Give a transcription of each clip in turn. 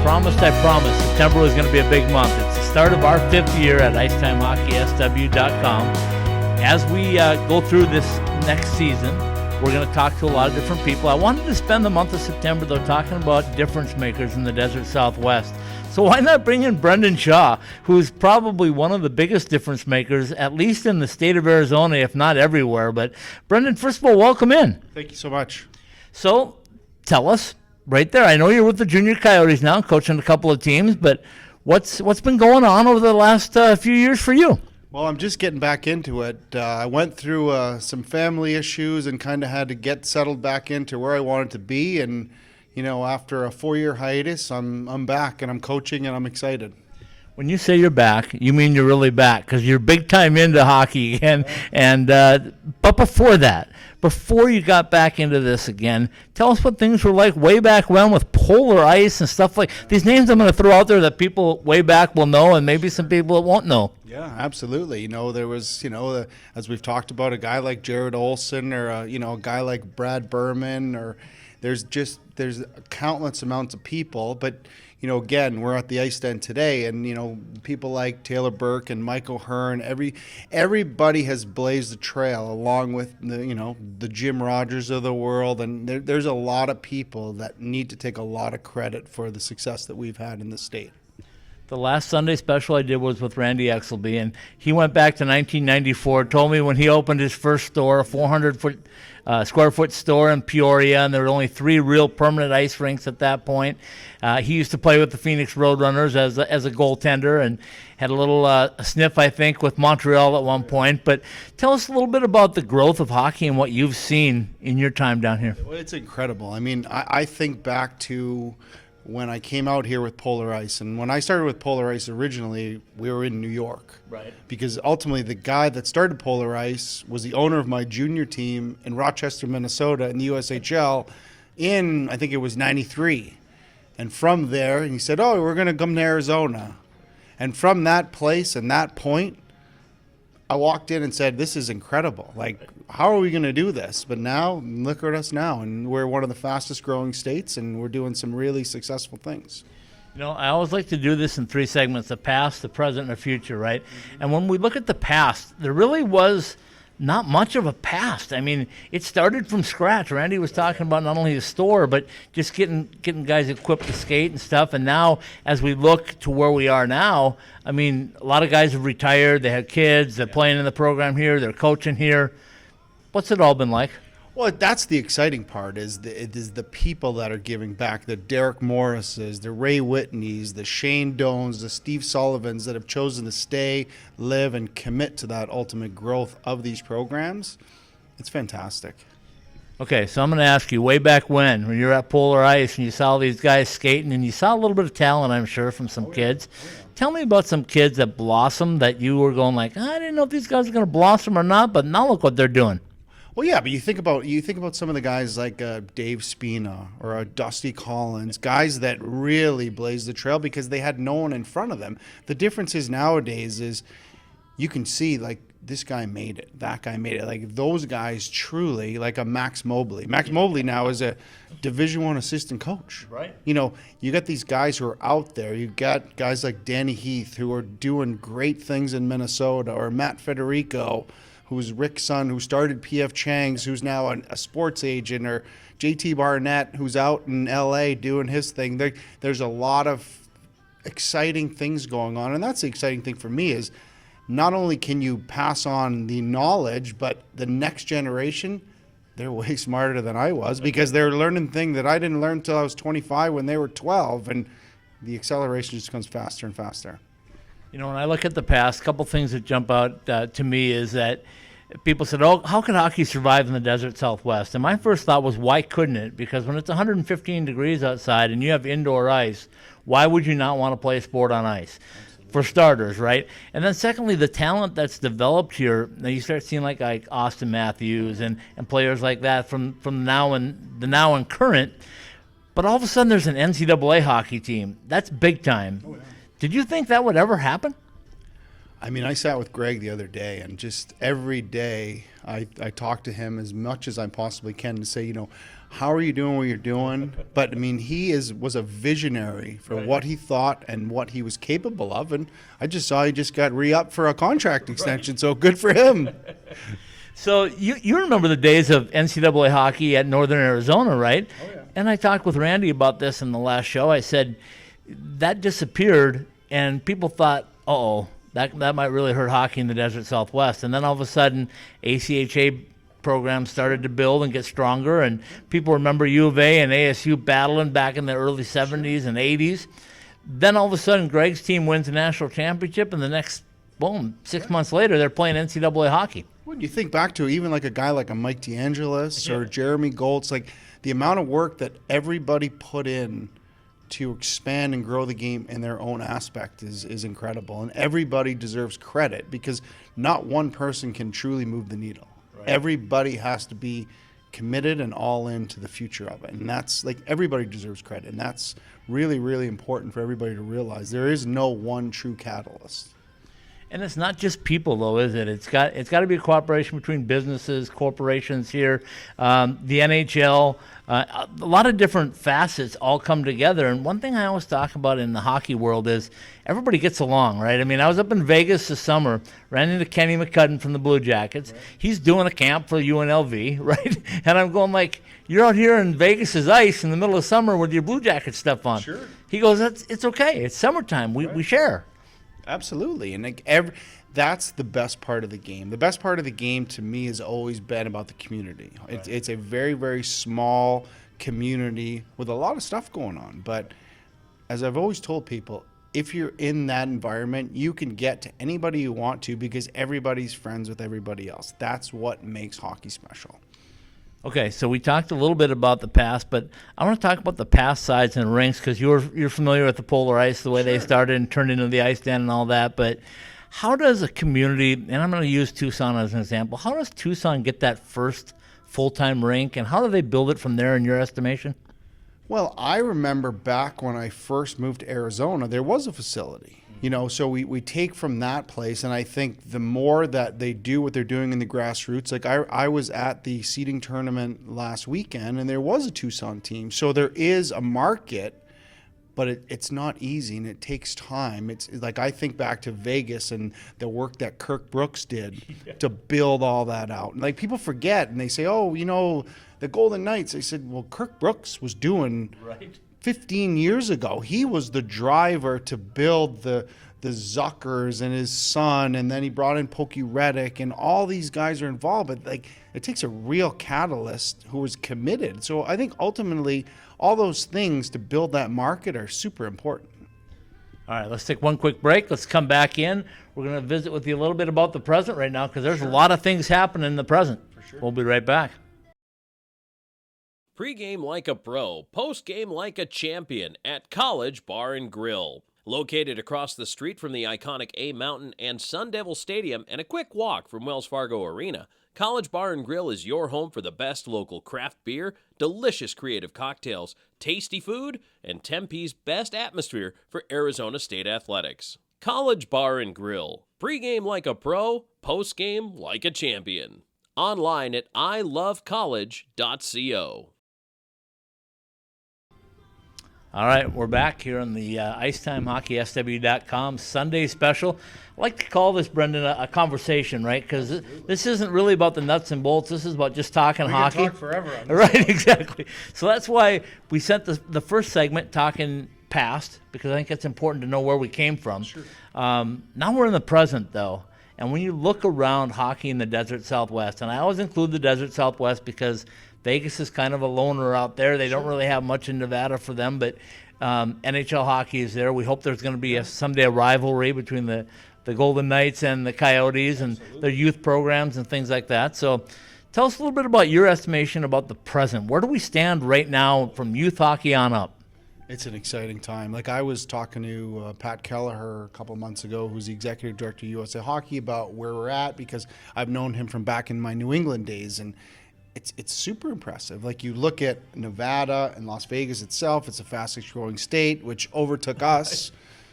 promised, September was going to be a big month. It's the start of our 5th year at ITHSW.com. As we go through this next season, we're going to talk to a lot of different people. I wanted to spend the month of September, though, talking about difference makers in the Desert Southwest. So why not bring in Brendan Shaw, who's probably one of the biggest difference makers, at least in the state of Arizona, if not everywhere. But Brendan, first of all, welcome in. Thank you so much. So tell us right there. I know you're with the Junior Coyotes now, coaching a couple of teams, but what's been going on over the last few years for you? Well, I'm just getting back into it. I went through some family issues and kind of had to get settled back into where I wanted to be. And, you know, after a 4-year hiatus, I'm back and I'm coaching and I'm excited. When you say you're back, you mean you're really back because you're big time into hockey again. But before that, before you got back into this again, tell us what things were like way back when with polar ice and stuff like these names I'm going to throw out there that people way back will know and maybe some people that won't know. Yeah, absolutely. You know, there was, as we've talked about, a guy like Jared Olson or, a guy like Brad Berman or there's countless amounts of people. But, again, we're at the ice den today and, people like Taylor Burke and Michael Hearn, everybody has blazed the trail along with the Jim Rogers of the world. And there's a lot of people that need to take a lot of credit for the success that we've had in the state. The last Sunday special I did was with Randy Exelby, and he went back to 1994, told me when he opened his first store, a 400 square foot store in Peoria, and there were only 3 real permanent ice rinks at that point. He used to play with the Phoenix Roadrunners as a goaltender and had a little sniff, I think, with Montreal at one point. But tell us a little bit about the growth of hockey and what you've seen in your time down here. Well, it's incredible. I mean, I think back to when I came out here with Polar Ice. And when I started with Polar Ice originally, we were in New York. Right. Because ultimately the guy that started Polar Ice was the owner of my junior team in Rochester, Minnesota in the USHL in, I think it was 93. And from there, he said, we're going to come to Arizona. And from that place and that point, I walked in and said, this is incredible. Like, how are we going to do this? But now, look at us now. And we're one of the fastest growing states, and we're doing some really successful things. I always like to do this in 3 segments, the past, the present, and the future, right? Mm-hmm. And when we look at the past, there really was not much of a past. I mean, it started from scratch. Randy was talking about not only the store, but just getting guys equipped to skate and stuff. And now, as we look to where we are now, I mean, a lot of guys have retired. They have kids. They're playing in the program here. They're coaching here. What's it all been like? Well, that's the exciting part is the people that are giving back, the Derek Morrises, the Ray Whitneys, the Shane Doans, the Steve Sullivans that have chosen to stay, live, and commit to that ultimate growth of these programs. It's fantastic. Okay, so I'm going to ask you, way back when you're at Polar Ice and you saw these guys skating and you saw a little bit of talent, I'm sure, from some kids. Tell me about some kids that blossomed that you were going like, I didn't know if these guys are going to blossom or not, but now look what they're doing. Well, yeah, but you think about some of the guys like Dave Spina or Dusty Collins, guys that really blazed the trail because they had no one in front of them. The difference is nowadays is you can see like this guy made it, that guy made it. Like those guys truly, like a Max Mobley. Max Mobley now is a Division I assistant coach. Right. You got these guys who are out there. You got guys like Danny Heath who are doing great things in Minnesota, or Matt Federico, who's Rick's son, who started P.F. Chang's, who's now a sports agent, or J.T. Barnett, who's out in L.A. doing his thing. There's a lot of exciting things going on, and that's the exciting thing for me is not only can you pass on the knowledge, but the next generation, they're way smarter than I was because they're learning things that I didn't learn until I was 25 when they were 12, and the acceleration just comes faster and faster. When I look at the past, a couple things that jump out to me is that people said, how can hockey survive in the desert Southwest? And my first thought was, why couldn't it? Because when it's 115 degrees outside and you have indoor ice, why would you not want to play a sport on ice? Absolutely. For starters, right? And then secondly, the talent that's developed here, now you start seeing like Austin Matthews and players like that from the now and current, but all of a sudden there's an NCAA hockey team. That's big time. Oh, yeah. Did you think that would ever happen? I mean, I sat with Greg the other day, and just every day I talk to him as much as I possibly can to say, how are you doing what you're doing? But I mean, was a visionary for what he thought and what he was capable of. And I just saw he just got re-upped for a contract extension. So good for him. So you remember the days of NCAA hockey at Northern Arizona, right? Oh, yeah. And I talked with Randy about this in the last show. I said that disappeared, and people thought, that might really hurt hockey in the Desert Southwest. And then all of a sudden, ACHA programs started to build and get stronger, and people remember U of A and ASU battling back in the early 70s and 80s. Then all of a sudden, Greg's team wins the national championship, and the next, boom, 6 months later, they're playing NCAA hockey. When you think back to even like a guy like a Mike DeAngelis or Jeremy Goltz, like the amount of work that everybody put in to expand and grow the game in their own aspect is incredible. And everybody deserves credit because not one person can truly move the needle. Right. Everybody has to be committed and all into the future of it. And that's like everybody deserves credit. And that's really, really important for everybody to realize. There is no one true catalyst. And it's not just people, though, is it? It's got to be a cooperation between businesses, corporations here, the NHL, a lot of different facets all come together. And one thing I always talk about in the hockey world is everybody gets along, right? I mean, I was up in Vegas this summer, ran into Kenny McCudden from the Blue Jackets. Right. He's doing a camp for UNLV, right? And I'm going like, you're out here in Vegas's ice in the middle of summer with your Blue Jacket stuff on. Sure. He goes, it's okay. It's summertime. We share. Absolutely. And like that's the best part of the game. The best part of the game to me has always been about the community. Right. It's a very, very small community with a lot of stuff going on. But as I've always told people, if you're in that environment, you can get to anybody you want to because everybody's friends with everybody else. That's what makes hockey special. Okay, so we talked a little bit about the past, but I want to talk about the past sides and rinks because you're familiar with the Polar Ice, the way they started and turned into the Ice Den and all that. But how does a community, and I'm going to use Tucson as an example, how does Tucson get that first full-time rink, and how do they build it from there in your estimation? Well, I remember back when I first moved to Arizona, there was a facility. You know, so we take from that place, and I think the more that they do what they're doing in the grassroots, like I was at the seeding tournament last weekend, and there was a Tucson team. So there is a market, but it's not easy, and it takes time. It's like I think back to Vegas and the work that Kirk Brooks did to build all that out. And like people forget, and they say, oh, you know, the Golden Knights. I said, well, Kirk Brooks was doing 15 years ago. He was the driver to build the Zuckers and his son, and then he brought in Pokey Reddick, and all these guys are involved. But like, it takes a real catalyst who is committed. So I think ultimately all those things to build that market are super important. All right, let's take one quick break. Let's come back in. We're going to visit with you a little bit about the present right now because there's a lot of things happening in the present. For sure. We'll be right back. Pre-game like a pro, post-game like a champion at College Bar and Grill. Located across the street from the iconic A Mountain and Sun Devil Stadium and a quick walk from Wells Fargo Arena, College Bar and Grill is your home for the best local craft beer, delicious creative cocktails, tasty food, and Tempe's best atmosphere for Arizona State athletics. College Bar and Grill. Pre-game like a pro, post-game like a champion. Online at ilovecollege.co. All right, we're back here on the IceTimeHockeySW.com Sunday Special. I like to call this, Brendan, a conversation, right? Because this isn't really about the nuts and bolts. This is about just talking hockey. We can talk forever on this. Right, exactly. So that's why we sent the first segment talking past, because I think it's important to know where we came from. Sure. Now we're in the present, though. And when you look around hockey in the Desert Southwest, and I always include the Desert Southwest because Vegas is kind of a loner out there. They don't really have much in Nevada for them, but NHL hockey is there. We hope there's going to be someday a rivalry between the Golden Knights and the Coyotes and their youth programs and things like that. So tell us a little bit about your estimation about the present. Where do we stand right now from youth hockey on up? It's an exciting time. Like I was talking to Pat Kelleher a couple months ago, who's the executive director of USA Hockey, about where we're at because I've known him from back in my New England days, and it's super impressive. Like you look at Nevada and Las Vegas itself, it's the fastest growing state, which overtook us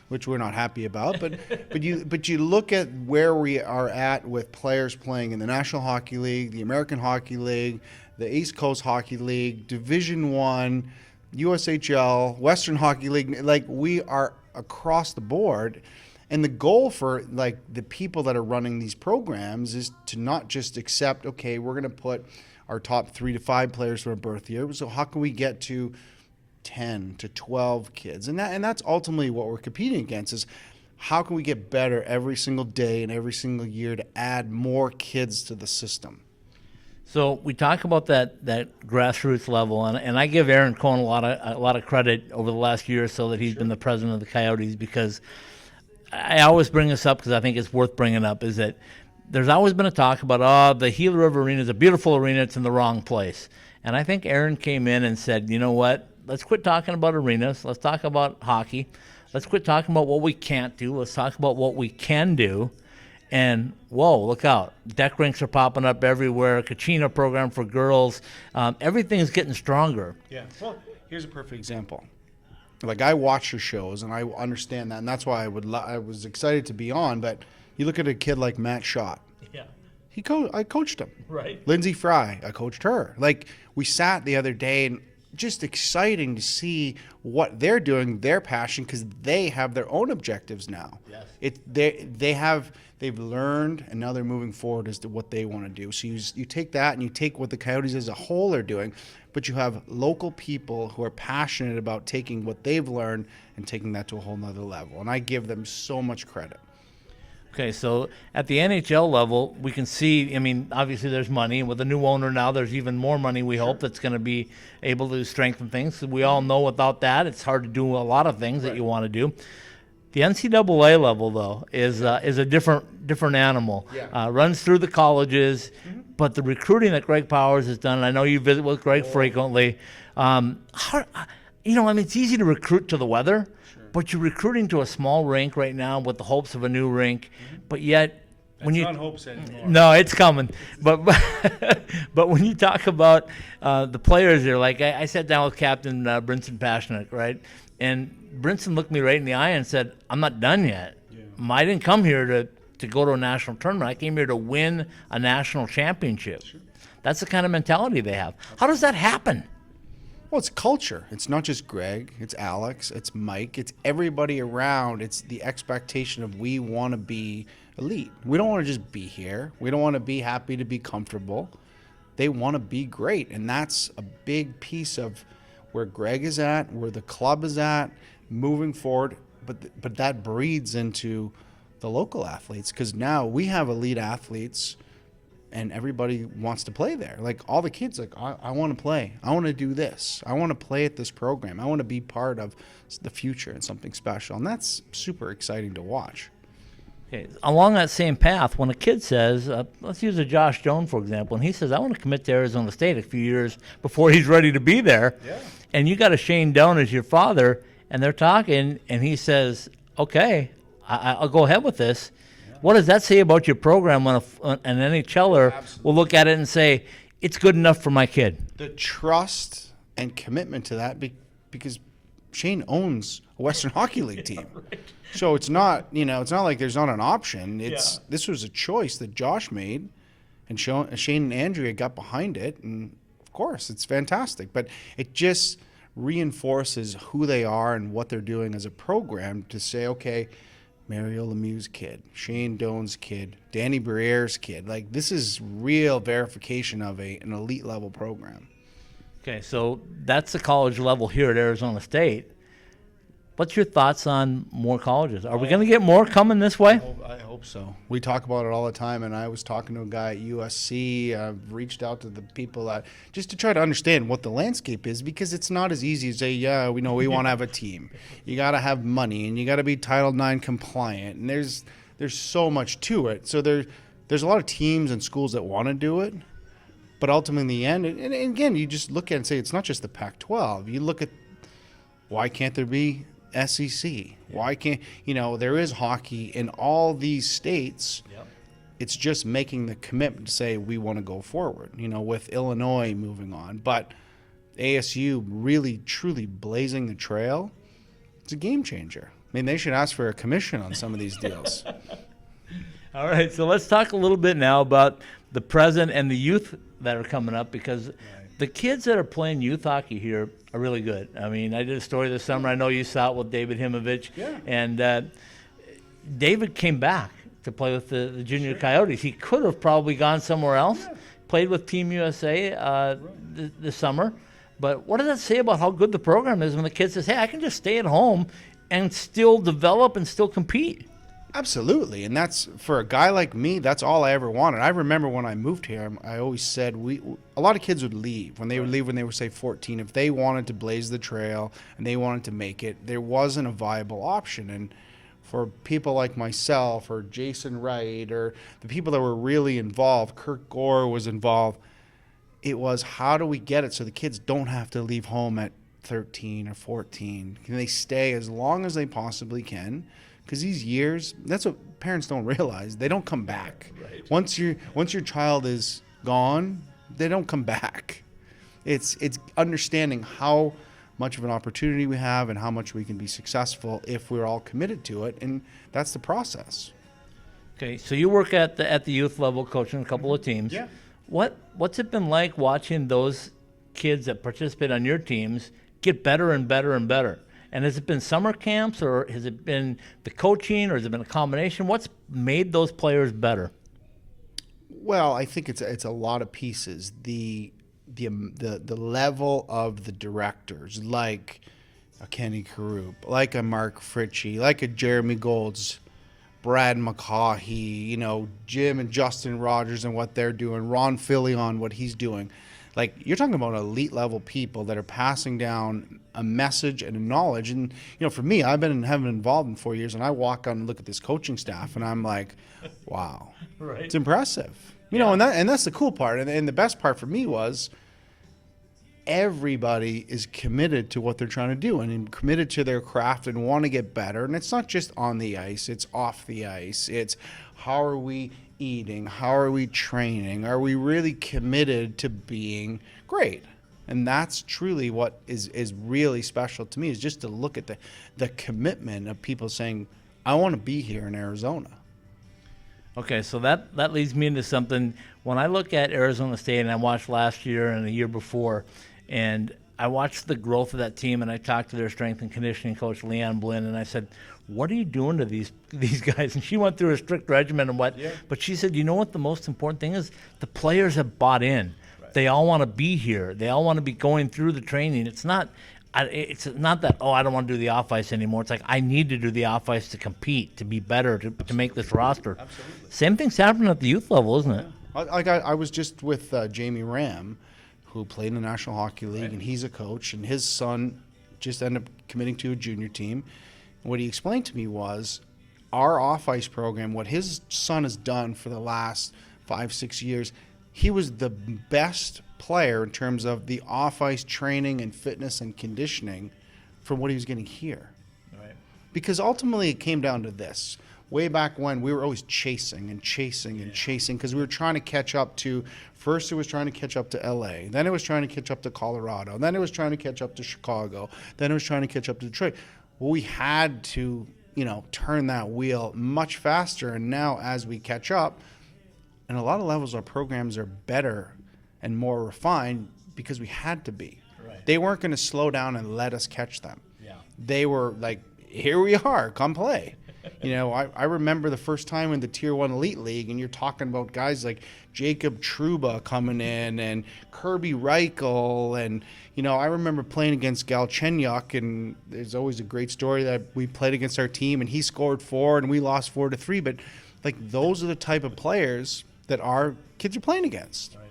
which we're not happy about. But you look at where we are at with players playing in the National Hockey League, the American Hockey League, the East Coast Hockey League, Division I, USHL, Western Hockey League. Like, we are across the board. And the goal for, like, the people that are running these programs is to not just accept, okay, we're going to put our top 3 to 5 players from a birth year. So how can we get to 10 to 12 kids? And that's ultimately what we're competing against, is how can we get better every single day and every single year to add more kids to the system? So we talk about that grassroots level, and I give Aaron Cohen a lot of credit over the last year or so that he's been the president of the Coyotes, because I always bring this up because I think it's worth bringing up, is that there's always been a talk about, the Gila River Arena is a beautiful arena, it's in the wrong place. And I think Aaron came in and said, you know what, let's quit talking about arenas, let's talk about hockey, let's quit talking about what we can't do, let's talk about what we can do. And whoa, look out, deck rinks are popping up everywhere, Kachina program for girls, everything is getting stronger. Yeah, well, here's a perfect example. Like, I watch your shows, and I understand that, and that's why I was excited to be on. But you look at a kid like Matt Schott. Yeah. I coached him. Right. Lindsay Fry, I coached her. Like, we sat the other day, and just exciting to see what they're doing, their passion, because they have their own objectives now. Yes. They've learned, and now they're moving forward as to what they want to do. So you take that, and you take what the Coyotes as a whole are doing, but you have local people who are passionate about taking what they've learned and taking that to a whole nother level. And I give them so much credit. Okay, so at the NHL level, we can see, I mean, obviously there's money. With the new owner now, there's even more money, we hope, that's going to be able to strengthen things. We all know without that, it's hard to do a lot of things that you want to do. The NCAA level, though, is a different animal. Yeah. Runs through the colleges, but the recruiting that Greg Powers has done, and I know you visit with Greg frequently, it's easy to recruit to the weather, but you're recruiting to a small rink right now with the hopes of a new rink, but yet when It's not hopes anymore. No, it's coming. But when you talk about the players there, like I sat down with Captain Brinson Pashnuk, right? And Brinson looked me right in the eye and said, I'm not done yet. Yeah. I didn't come here to go to a national tournament. I came here to win a national championship. Sure. That's the kind of mentality they have. How does that happen? Well, it's culture. It's not just Greg. It's Alex. It's Mike. It's everybody around. It's the expectation of, we want to be elite. We don't want to just be here. We don't want to be happy to be comfortable. They want to be great. And that's a big piece of where Greg is at, where the club is at, moving forward. But that breeds into the local athletes, because now we have elite athletes and everybody wants to play there. Like, all the kids, like, I want to play. I want to do this. I want to play at this program. I want to be part of the future and something special. And that's super exciting to watch. Okay. Along that same path, when a kid says, let's use a Josh Jones, for example, and he says, I want to commit to Arizona State a few years before he's ready to be there. Yeah. And you got a Shane Doan as your father, and they're talking, and he says, okay, I'll go ahead with this. What does that say about your program when an NHLer will look at it and say, it's good enough for my kid? The trust and commitment to that, because Shane owns a Western Hockey League team. Right. So it's not, it's not like there's not an option. This was a choice that Josh made, and Shane and Andrea got behind it, and of course it's fantastic. But it just reinforces who they are and what they're doing as a program to say, okay, Mario Lemieux's kid, Shane Doan's kid, Danny Briere's kid. Like, this is real verification of an elite level program. Okay, so that's the college level here at Arizona State. What's your thoughts on more colleges? Are we going to get more coming this way? I hope so. We talk about it all the time, and I was talking to a guy at USC. I've reached out to the people just to try to understand what the landscape is, because it's not as easy as say, yeah, we know we want to have a team. You got to have money, and you got to be Title IX compliant, and there's so much to it. So there's a lot of teams and schools that want to do it, but ultimately in the end, and again, you just look at it and say it's not just the Pac-12. You look at, why can't there be SEC? Why can't, there is hockey in all these states. Yep. It's just making the commitment to say we want to go forward, with Illinois moving on. But ASU really, truly blazing the trail, it's a game changer. mean, they should ask for a commission on some of these deals. All right, so let's talk a little bit now about the present and the youth that are coming up, because the kids that are playing youth hockey here are really good. I mean, I did a story this summer. I know you saw it with David Himovich. Yeah. And David came back to play with the Junior Coyotes. He could have probably gone somewhere else, played with Team USA this summer. But what does that say about how good the program is when the kid says, hey, I can just stay at home and still develop and still compete? Absolutely, and that's, for a guy like me, that's all I ever wanted. I remember when I moved here, I always said a lot of kids would leave. When they would leave when they were, say, 14, if they wanted to blaze the trail and they wanted to make it, there wasn't a viable option. And for people like myself or Jason Wright or the people that were really involved, Kirk Gore was involved, it was, how do we get it so the kids don't have to leave home at 13 or 14? Can they stay as long as they possibly can? Because these years, that's what parents don't realize. They don't come back. Right. Once your child is gone, they don't come back. It's understanding how much of an opportunity we have and how much we can be successful if we're all committed to it, and that's the process. Okay, so you work at the youth level, coaching a couple of teams. Yeah. What's it been like watching those kids that participate on your teams get better and better and better? And has it been summer camps, or has it been the coaching, or has it been a combination? What's made those players better? Well, I think it's a lot of pieces. The level of the directors, like a Kenny Karup, like a Mark Fritchie, like a Jeremy Golds, Brad McCaughey, Jim and Justin Rogers and what they're doing, Ron Fillion, what he's doing. Like, you're talking about elite level people that are passing down a message and a knowledge. And, for me, haven't been involved in 4 years, and I walk out and look at this coaching staff, and I'm like, wow, right. It's impressive. And that's the cool part. And the best part for me was everybody is committed to what they're trying to do and committed to their craft and want to get better. And it's not just on the ice, it's off the ice. It's how are we eating? How are we training? Are we really committed to being great? And that's truly what is really special to me, is just to look at the commitment of people saying, I want to be here in Arizona. Okay, so that leads me into something. When I look at Arizona State, and I watched last year and the year before, and I watched the growth of that team, and I talked to their strength and conditioning coach, Leanne Blinn, and I said, what are you doing to these guys? And she went through a strict regimen and what, but she said, you know what the most important thing is? The players have bought in. Right. They all want to be here. They all want to be going through the training. It's not that, I don't want to do the off ice anymore. It's like, I need to do the off ice to compete, to be better, to make this roster. Absolutely. Same thing's happening at the youth level, isn't it? I was just with Jamie Ram, who played in the National Hockey League, and he's a coach, and his son just ended up committing to a junior team. And what he explained to me was our off-ice program, what his son has done for the last 5-6 years, he was the best player in terms of the off-ice training and fitness and conditioning from what he was getting here. Right. Because ultimately it came down to this. Way back when, we were always chasing because we were trying to catch up to, first it was trying to catch up to LA, then it was trying to catch up to Colorado, then it was trying to catch up to Chicago, then it was trying to catch up to Detroit. Well, we had to, turn that wheel much faster, and now as we catch up, in a lot of levels our programs are better and more refined because we had to be. Right. They weren't going to slow down and let us catch them. Yeah. They were like, here we are, come play. I remember the first time in the Tier 1 Elite League, and you're talking about guys like Jacob Trouba coming in and Kirby Reichel. And, I remember playing against Galchenyuk, and there's always a great story that we played against our team, and he scored 4 and we lost 4-3. But, those are the type of players that our kids are playing against. Right.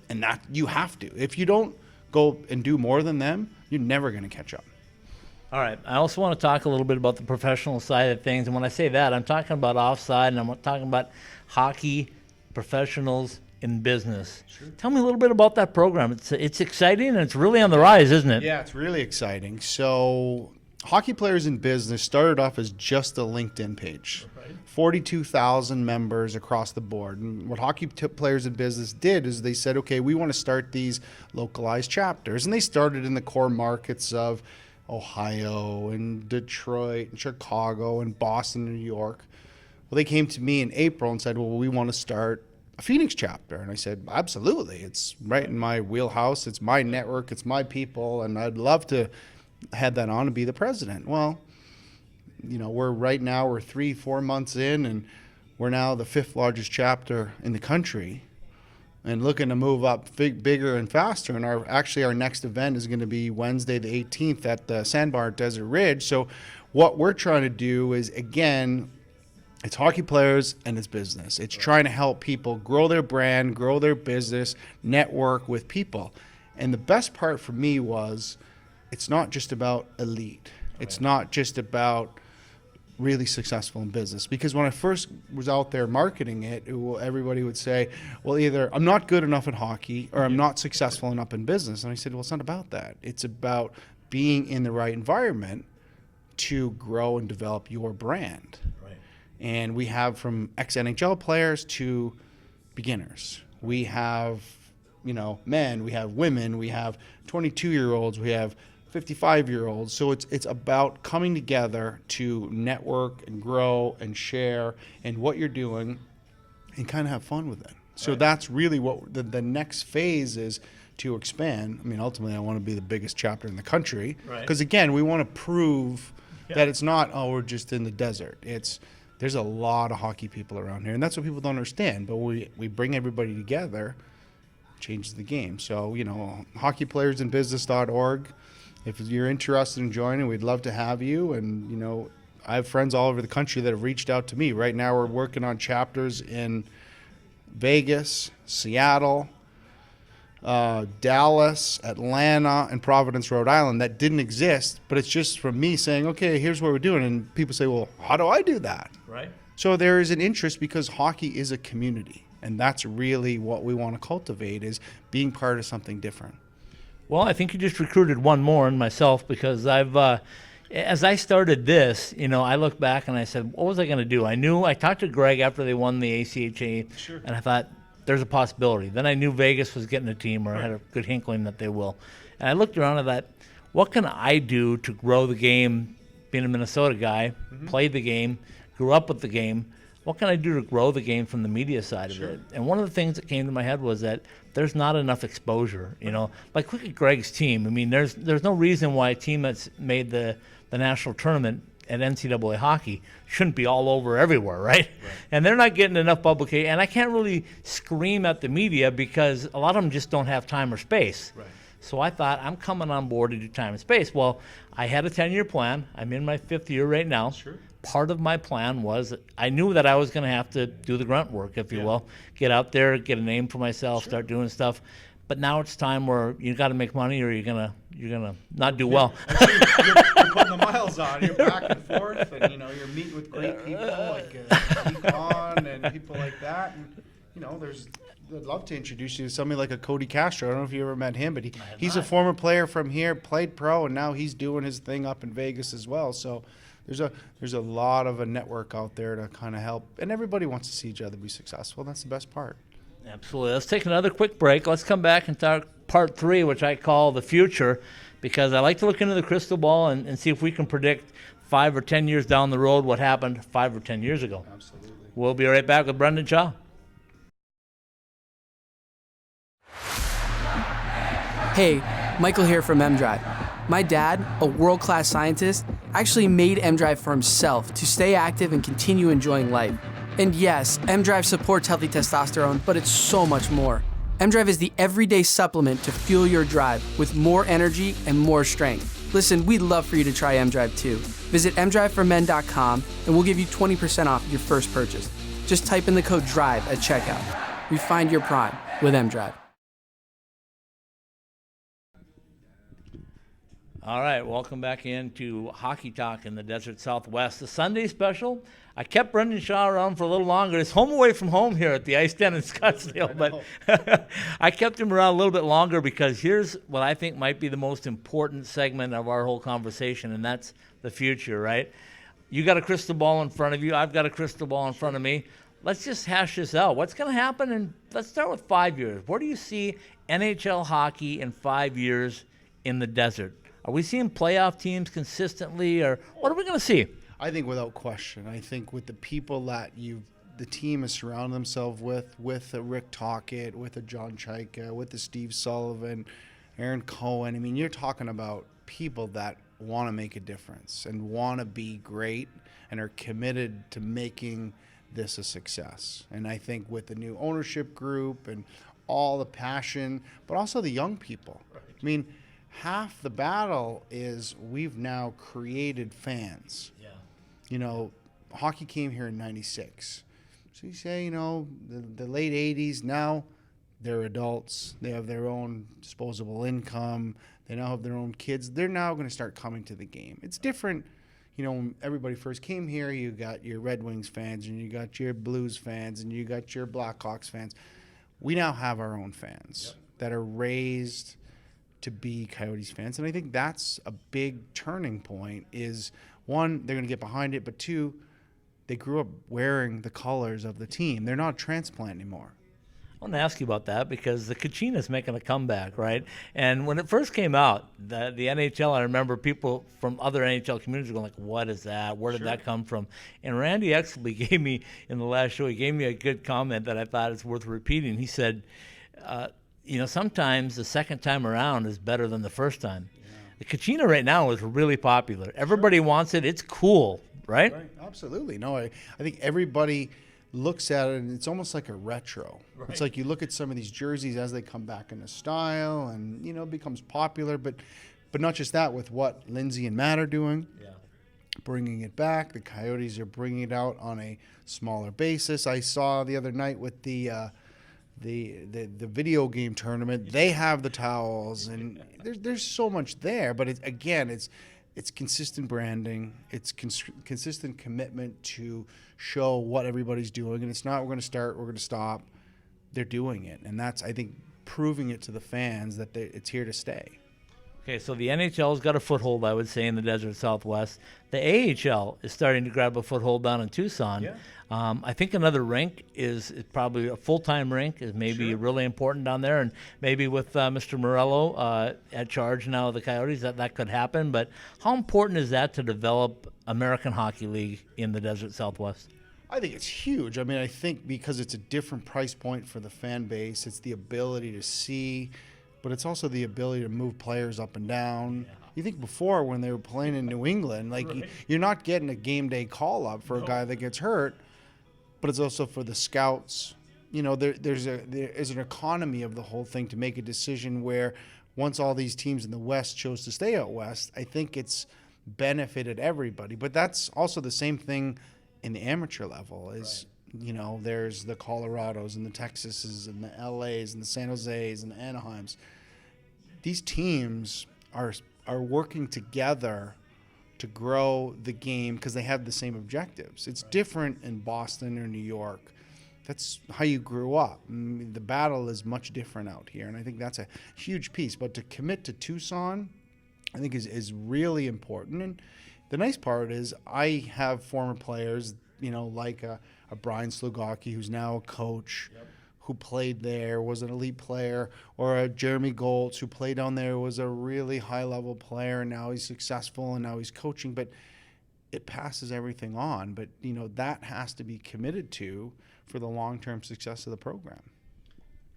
And that you have to. If you don't go and do more than them, you're never going to catch up. All right. I also want to talk a little bit about the professional side of things. And when I say that, I'm talking about offside, and I'm talking about hockey professionals in business. Sure. Tell me a little bit about that program. It's exciting, and it's really on the rise, isn't it? Yeah, it's really exciting. So Hockey Players in Business started off as just a LinkedIn page. Right. 42,000 members across the board. And what Hockey Players in Business did is they said, okay, we want to start these localized chapters. And they started in the core markets of Ohio and Detroit and Chicago and Boston and New York. Well, they came to me in April and said, well, we want to start a Phoenix chapter. And I said, absolutely. It's right in my wheelhouse. It's my network. It's my people. And I'd love to have that on and be the president. Well, we're 3-4 months in, and we're now the 5th largest chapter in the country and looking to move up bigger and faster. And our next event is going to be Wednesday the 18th at the Sandbar at Desert Ridge. So what we're trying to do is, again, it's hockey players and it's business. It's trying to help people grow their brand, grow their business, network with people. And the best part for me was it's not just about elite. It's not just about really successful in business. Because when I first was out there marketing it, everybody would say, well, either I'm not good enough at hockey or I'm not successful enough in business. And I said, well, it's not about that. It's about being in the right environment to grow and develop your brand. And we have from ex-NHL players to beginners. We have, men, we have women, we have 22-year-olds, we have 55-year-olds. So it's about coming together to network and grow and share and what you're doing and kind of have fun with it. So that's really what the next phase is, to expand. I mean, ultimately, I want to be the biggest chapter in the country. Because, again, we want to prove that it's not, we're just in the desert. There's a lot of hockey people around here, and that's what people don't understand. But we bring everybody together, changes the game. So, hockeyplayersinbusiness.org. If you're interested in joining, we'd love to have you. And, I have friends all over the country that have reached out to me. Right now we're working on chapters in Vegas, Seattle, Dallas, Atlanta, and Providence, Rhode Island that didn't exist, but it's just from me saying, okay, here's what we're doing. And people say, well, how do I do that? Right. So there is an interest because hockey is a community, and that's really what we want to cultivate, is being part of something different. Well, I think you just recruited one more in myself, because as I started this, I look back and I said, what was I going to do? I talked to Greg after they won the ACHA, and I thought, there's a possibility. Then I knew Vegas was getting a team, or I had a good inkling that they will. And I looked around and thought, what can I do to grow the game? Being a Minnesota guy, played the game, grew up with the game. What can I do to grow the game from the media side of it? And one of the things that came to my head was that there's not enough exposure. Like look at Greg's team. I mean, there's no reason why a team that's made the national tournament at NCAA hockey shouldn't be all over everywhere, right? And they're not getting enough publication. And I can't really scream at the media because a lot of them just don't have time or space. So I thought, I'm coming on board to do time and space. Well, I had a 10-year plan. I'm in my 5th year right now. Part of my plan was I knew that I was going to have to do the grunt work, if you will, get out there, get a name for myself, start doing stuff. But now it's time where you got to make money, or you're gonna not do well. You're putting the miles on. You're back and forth, and you're meeting with great people like Econ and people like that. And I'd love to introduce you to somebody like a Cody Castro. I don't know if you ever met him, but he's a former player from here, played pro, and now he's doing his thing up in Vegas as well. So there's a lot of a network out there to kind of help, and everybody wants to see each other be successful. That's the best part. Absolutely. Let's take another quick break. Let's come back and talk part 3, which I call the future, because I like to look into the crystal ball and see if we can predict 5 or 10 years down the road what happened 5 or 10 years ago. Absolutely. We'll be right back with Brendan Shaw. Hey, Michael here from M-Drive. My dad, a world-class scientist, actually made M-Drive for himself to stay active and continue enjoying life. And yes, M-Drive supports healthy testosterone, but it's so much more. M-Drive is the everyday supplement to fuel your drive with more energy and more strength. Listen, we'd love for you to try M-Drive too. Visit mdriveformen.com and we'll give you 20% off your first purchase. Just type in the code DRIVE at checkout. Refine your prime with M-Drive. All right, welcome back into Hockey Talk in the Desert Southwest, the Sunday Special. I kept Brendan Shaw around for a little longer. It's home away from home here at the Ice Den in Scottsdale, but I kept him around a little bit longer because here's what I think might be the most important segment of our whole conversation, and that's the future, right? You got a crystal ball in front of you. I've got a crystal ball in front of me. Let's just hash this out. What's going to happen? And let's start with 5 years. Where do you see NHL hockey in 5 years in the desert? Are we seeing playoff teams consistently, or what are we going to see? I think without question. I think with the people that the team has surrounded themselves with a Rick Tocchet, with a John Chaika, with a Steve Sullivan, Aaron Cohen. I mean, you're talking about people that want to make a difference and want to be great and are committed to making this a success. And I think with the new ownership group and all the passion, but also the young people. Right. I mean, half the battle is we've now created fans. Yeah. You know, hockey came here in '96. So you say, you know, the late 80s, now they're adults. They have their own disposable income. They now have their own kids. They're now going to start coming to the game. It's different. You know, when everybody first came here, you got your Red Wings fans and you got your Blues fans and you got your Blackhawks fans. We now have our own fans that are raised to be Coyotes fans. And I think that's a big turning point is, one, they're going to get behind it, but two, they grew up wearing the colors of the team. They're not a transplant anymore. I want to ask you about that because the Kachina is making a comeback, right? And when it first came out, the NHL, I remember people from other NHL communities going like, what is that? Where did that come from? And Randy Exley gave me, in the last show, he gave me a good comment that I thought is worth repeating. He said, you know, sometimes the second time around is better than the first time. Yeah. The Kachina right now is really popular. Everybody wants it. It's cool, right? Right. Absolutely. No, I think everybody looks at it and it's almost like a retro. Right. It's like you look at some of these jerseys as they come back into style and, you know, it becomes popular. But not just that, with what Lindsay and Matt are doing, bringing it back. The Coyotes are bringing it out on a smaller basis. I saw the other night with the video game tournament, they have the towels, and there's so much there. But it's consistent branding. It's consistent commitment to show what everybody's doing. And it's not we're going to start, we're going to stop. They're doing it. And that's, I think, proving it to the fans that it's here to stay. Okay, so the NHL's got a foothold, I would say, in the Desert Southwest. The AHL is starting to grab a foothold down in Tucson. Yeah. I think another rink is probably a full-time rink is maybe really important down there, and maybe with Mr. Morello at charge now of the Coyotes, that could happen. But how important is that to develop American Hockey League in the Desert Southwest? I think it's huge. I mean, I think because it's a different price point for the fan base, it's the ability to see, but it's also the ability to move players up and down. Yeah. You think before when they were playing in New England, like you're not getting a game day call up for a guy that gets hurt, but it's also for the scouts. You know, there's an economy of the whole thing to make a decision where once all these teams in the West chose to stay out West, I think it's benefited everybody. But that's also the same thing in the amateur level is, you know, there's the Colorados and the Texases and the LAs and the San Jose's and the Anaheims. These teams are working together to grow the game because they have the same objectives. It's different in Boston or New York. That's how you grew up. I mean, the battle is much different out here, and I think that's a huge piece. But to commit to Tucson, I think is really important. And the nice part is I have former players, you know, like a Brian Slugocki, who's now a coach, who played there, was an elite player, or a Jeremy Goltz, who played down there, was a really high-level player, and now he's successful, and now he's coaching. But it passes everything on. But, you know, that has to be committed to for the long-term success of the program.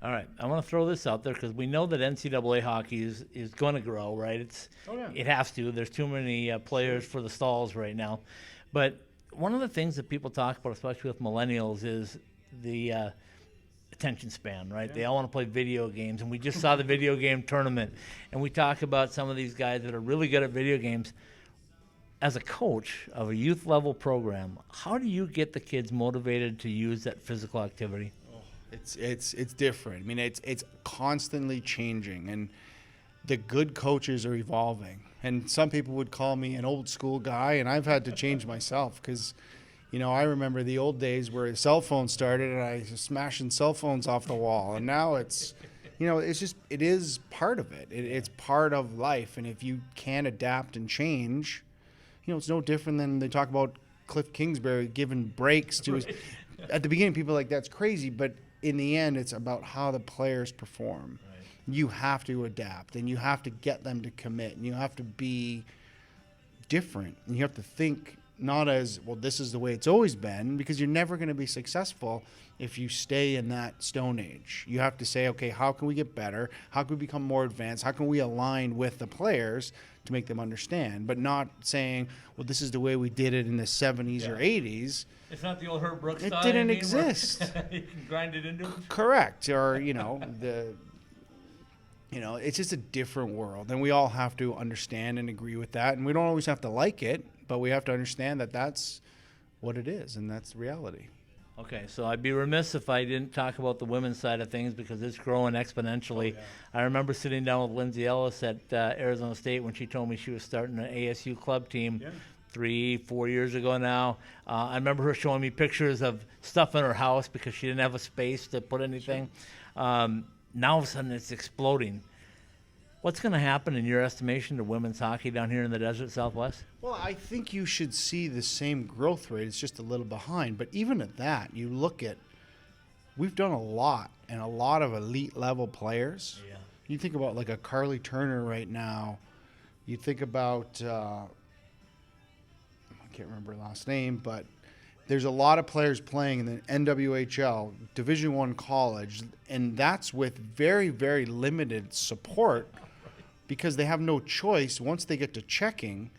All right, I want to throw this out there because we know that NCAA hockey is going to grow, right? It has to. There's too many players for the stalls right now. But one of the things that people talk about, especially with millennials, is the attention span, right? Yeah. They all want to play video games, and we just saw the video game tournament, and we talk about some of these guys that are really good at video games. As a coach of a youth level program, how do you get the kids motivated to use that physical activity? It's different. I mean, it's constantly changing, and the good coaches are evolving. And some people would call me an old school guy, and I've had to change myself because, you know, I remember the old days where cell phones started and I was smashing cell phones off the wall. And now it's, you know, it is part of it. It's part of life. And if you can adapt and change, you know, it's no different than they talk about Cliff Kingsbury giving breaks to his. At the beginning, people are like, that's crazy. But in the end, it's about how the players perform. Right. you have to adapt, and you have to get them to commit, and you have to be different, and you have to think not as, well, this is the way it's always been, because you're never going to be successful if you stay in that stone age. You have to say, okay, how can we get better? How can we become more advanced? How can we align with the players to make them understand? But not saying, well, this is the way we did it in the 70s or 80s. It's not the old Herb Brooks It style. didn't you mean, where exist. you can grind it into it. Correct. Or, it's just a different world, and we all have to understand and agree with that. And we don't always have to like it, but we have to understand that that's what it is, and that's reality. Okay, so I'd be remiss if I didn't talk about the women's side of things, because it's growing exponentially. I remember sitting down with Lindsay Ellis at Arizona State when she told me she was starting an ASU club team 3-4 years ago now. I remember her showing me pictures of stuff in her house because she didn't have a space to put anything. Now all of a sudden it's exploding. What's going to happen in your estimation to women's hockey down here in the desert Southwest? Well, I think you should see the same growth rate. It's just a little behind. But even at that, you look at, we've done a lot, and a lot of elite level players. Yeah. You think about like a Carly Turner right now. You think about, I can't remember her last name, but there's a lot of players playing in the NWHL, Division I college, and that's with very, very limited support because they have no choice. Once they get to checking,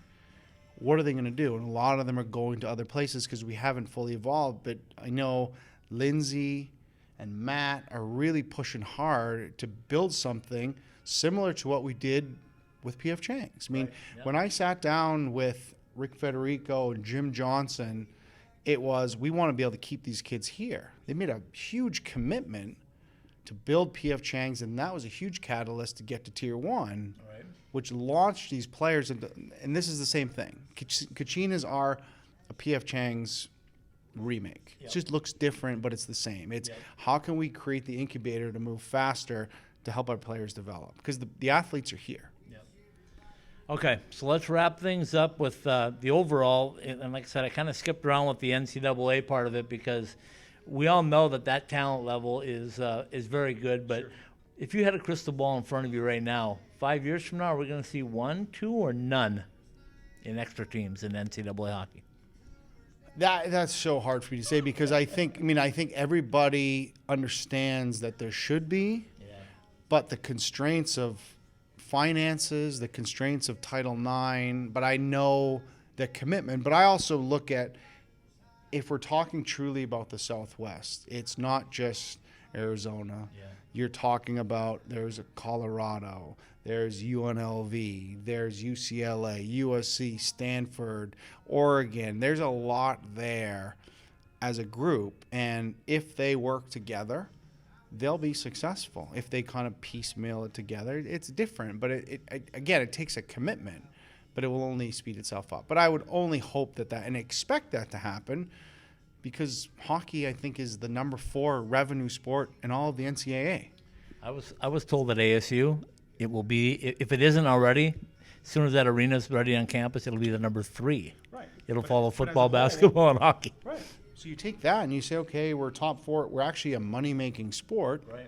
what are they going to do? And a lot of them are going to other places because we haven't fully evolved. But I know Lindsay and Matt are really pushing hard to build something similar to what we did with P.F. Chang's. I mean, when I sat down with Rick Federico and Jim Johnson, it was, we want to be able to keep these kids here. They made a huge commitment to build P.F. Chang's, and that was a huge catalyst to get to Tier 1, which launched these players. And this is the same thing. Kachina's are a P.F. Chang's remake. It just looks different, but it's the same. It's how can we create the incubator to move faster to help our players develop? Because the athletes are here. Okay, so let's wrap things up with the overall. And like I said, I kind of skipped around with the NCAA part of it because we all know that talent level is very good. But if you had a crystal ball in front of you right now, 5 years from now, are we going to see 1, 2, or none in extra teams in NCAA hockey? That's so hard for me to say because I think everybody understands that there should be, but the constraints of finances, the constraints of Title IX, but I know the commitment. But I also look at, if we're talking truly about the Southwest, it's not just Arizona. You're talking about, there's a Colorado, there's UNLV, there's UCLA, USC, Stanford, Oregon. There's a lot there as a group, and if they work together, they'll be successful. If they kind of piecemeal it together, it's different. But it takes a commitment, but it will only speed itself up. But I would only hope that and expect that to happen because hockey, I think, is the number 4 revenue sport in all of the NCAA. I was told at ASU it will be, if it isn't already, as soon as that arena's ready on campus, it'll be the number 3. Right. It'll follow football, basketball, and hockey. Right. So you take that and you say, okay, we're top 4. We're actually a money-making sport. Right.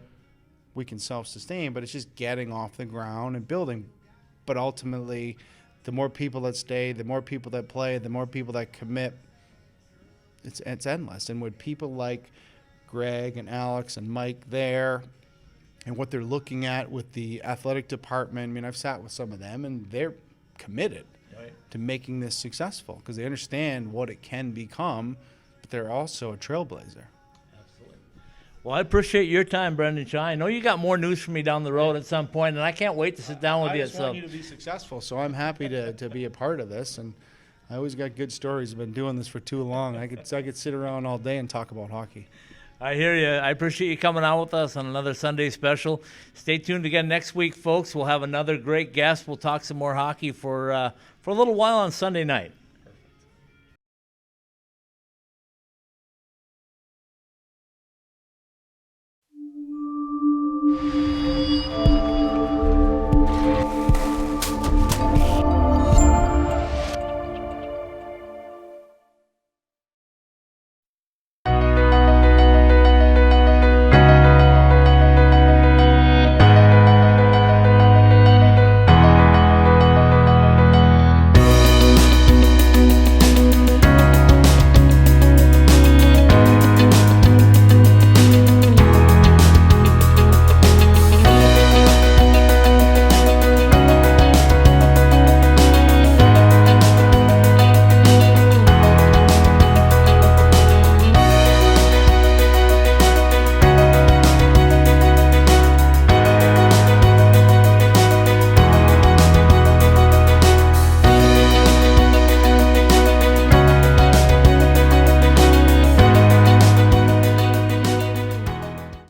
We can self-sustain, but it's just getting off the ground and building. But ultimately, the more people that stay, the more people that play, the more people that commit, it's endless. And with people like Greg and Alex and Mike there and what they're looking at with the athletic department, I mean, I've sat with some of them, and they're committed to making this successful because they understand what it can become. They're also a trailblazer. Absolutely. Well, I appreciate your time, Brendan Shaw. I know you got more news for me down the road at some point, and I can't wait to sit down with you. I just want you to be successful, so I'm happy to be a part of this. And I always got good stories. I've been doing this for too long. I could sit around all day and talk about hockey. I hear you. I appreciate you coming out with us on another Sunday special. Stay tuned again next week, folks. We'll have another great guest. We'll talk some more hockey for a little while on Sunday night.